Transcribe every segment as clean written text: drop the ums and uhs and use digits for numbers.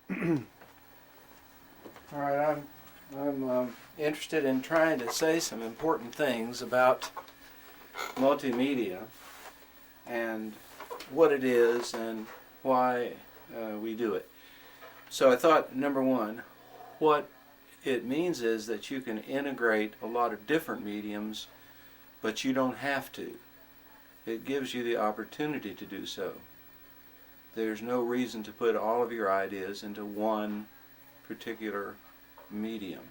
All right, I'm interested in trying to say some important things about multimedia and what it is and why we do it. So I thought, number one, what it means is that you can integrate a lot of different mediums, but you don't have to. It gives you the opportunity to do so. There's no reason to put all of your ideas into one particular medium.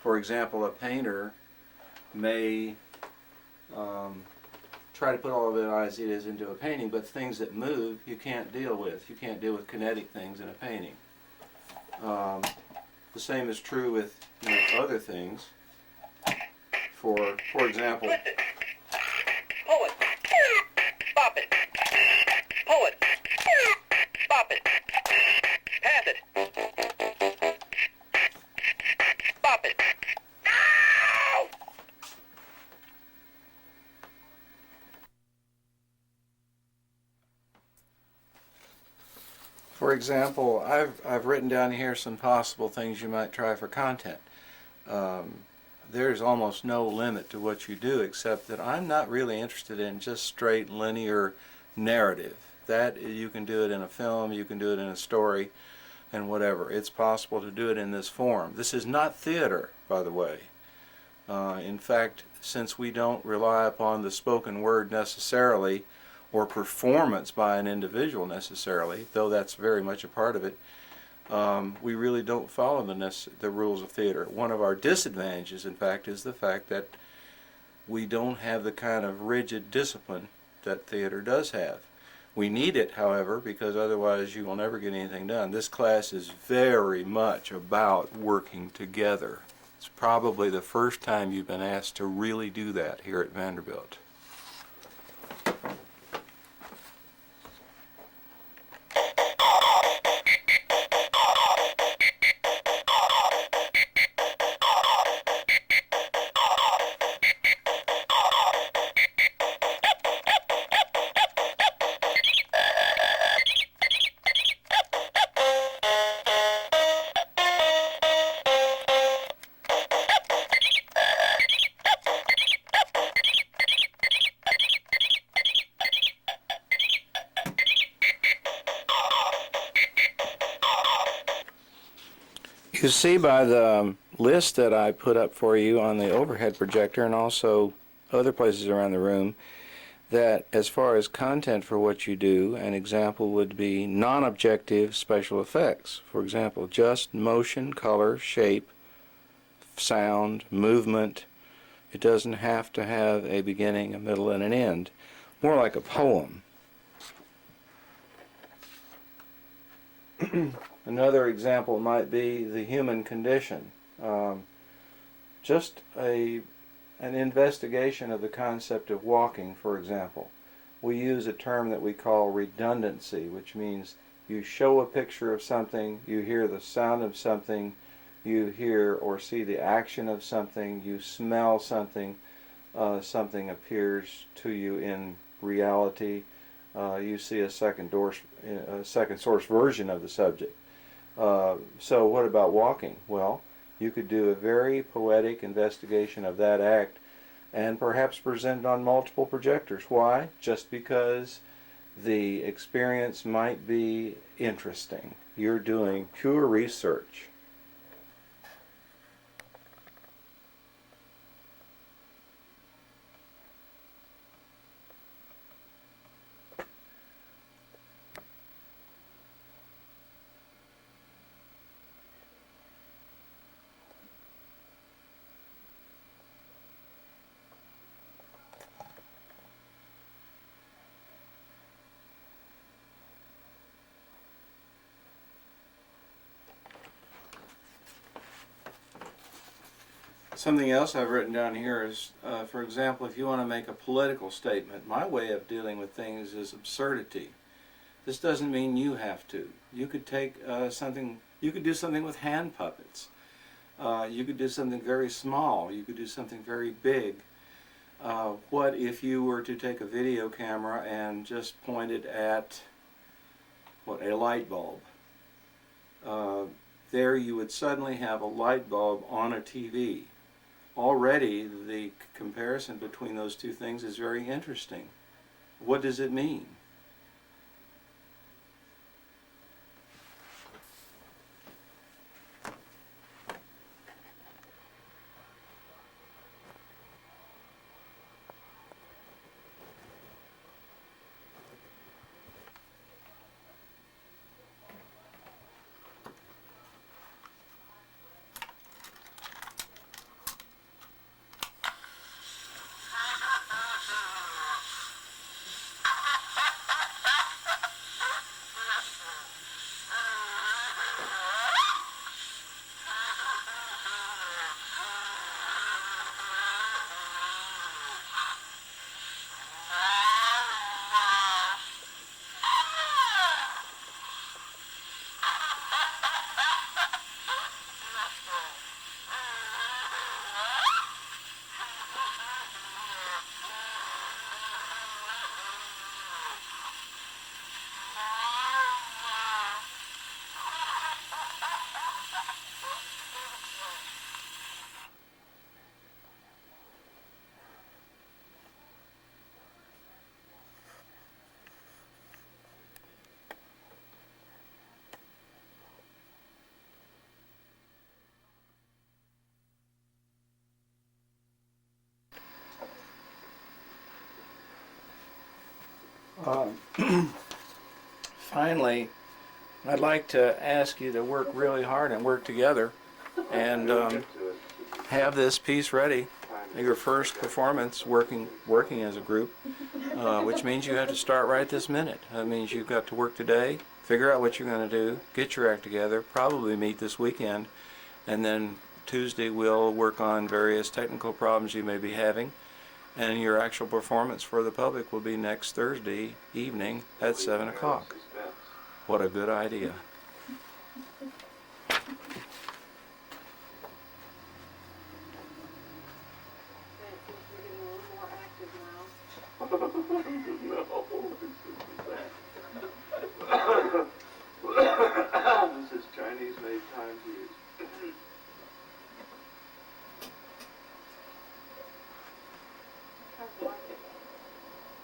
For example, a painter may try to put all of his ideas into a painting, but things that move you can't deal with. You can't deal with kinetic things in a painting. The same is true with other things. For example, pull it, bop it, pull it, bop it, pass it, bop it. Ow! For example, I've written down here some possible things you might try for content. There's almost no limit to what you do, except that I'm not really interested in just straight linear narrative. That you can do it in a film, you can do it in a story, and whatever. It's possible to do it in this form. This is not theater, by the way. In fact, since we don't rely upon the spoken word necessarily, or performance by an individual necessarily, though that's very much a part of it, we really don't follow the rules of theater. One of our disadvantages, in fact, is the fact that we don't have the kind of rigid discipline that theater does have. We need it, however, because otherwise you will never get anything done. This class is very much about working together. It's probably the first time you've been asked to really do that here at Vanderbilt. You see by the list that I put up for you on the overhead projector and also other places around the room that as far as content for what you do, an example would be non-objective special effects. For example, just motion, color, shape, sound, movement. It doesn't have to have a beginning, a middle, and an end. More like a poem. Another example might be the human condition. Just an investigation of the concept of walking, for example. We use a term that we call redundancy, which means you show a picture of something, you hear the sound of something, you hear or see the action of something, you smell something, something appears to you in reality, you see a second source version of the subject. So what about walking? Well, you could do a very poetic investigation of that act and perhaps present it on multiple projectors. Why? Just because the experience might be interesting. You're doing pure research. Something else I've written down here is, for example, if you want to make a political statement, my way of dealing with things is absurdity. This doesn't mean you have to. You could take you could do something with hand puppets. You could do something very small. You could do something very big. What if you were to take a video camera and just point it at, a light bulb? there you would suddenly have a light bulb on a TV. Already the comparison between those two things is very interesting. What does it mean? Finally, I'd like to ask you to work really hard and work together and have this piece ready. Your first performance working as a group, which means you have to start right this minute. That means you've got to work today, figure out what you're going to do, get your act together, probably meet this weekend, and then Tuesday we'll work on various technical problems you may be having, and your actual performance for the public will be next Thursday evening at 7 o'clock. What a good idea. This is Chinese-made time fuse.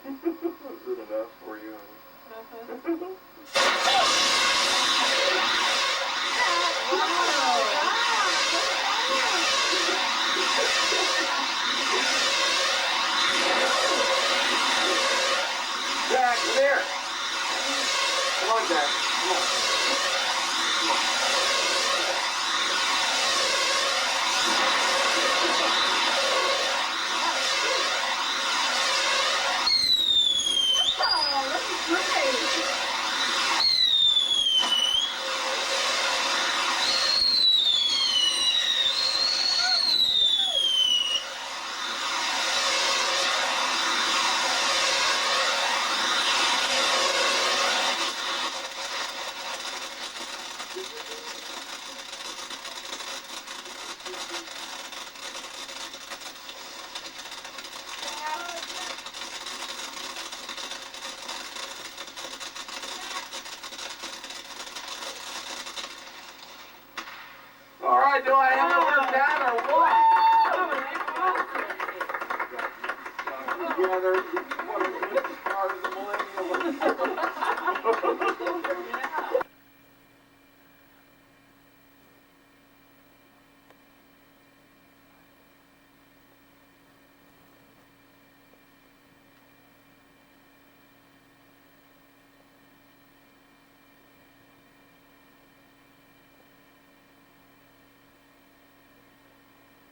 Is it enough for you? Jack, come here. Come on, Jack. Come on. All right, do I have to work that or what? Together, what is the start of the millennium?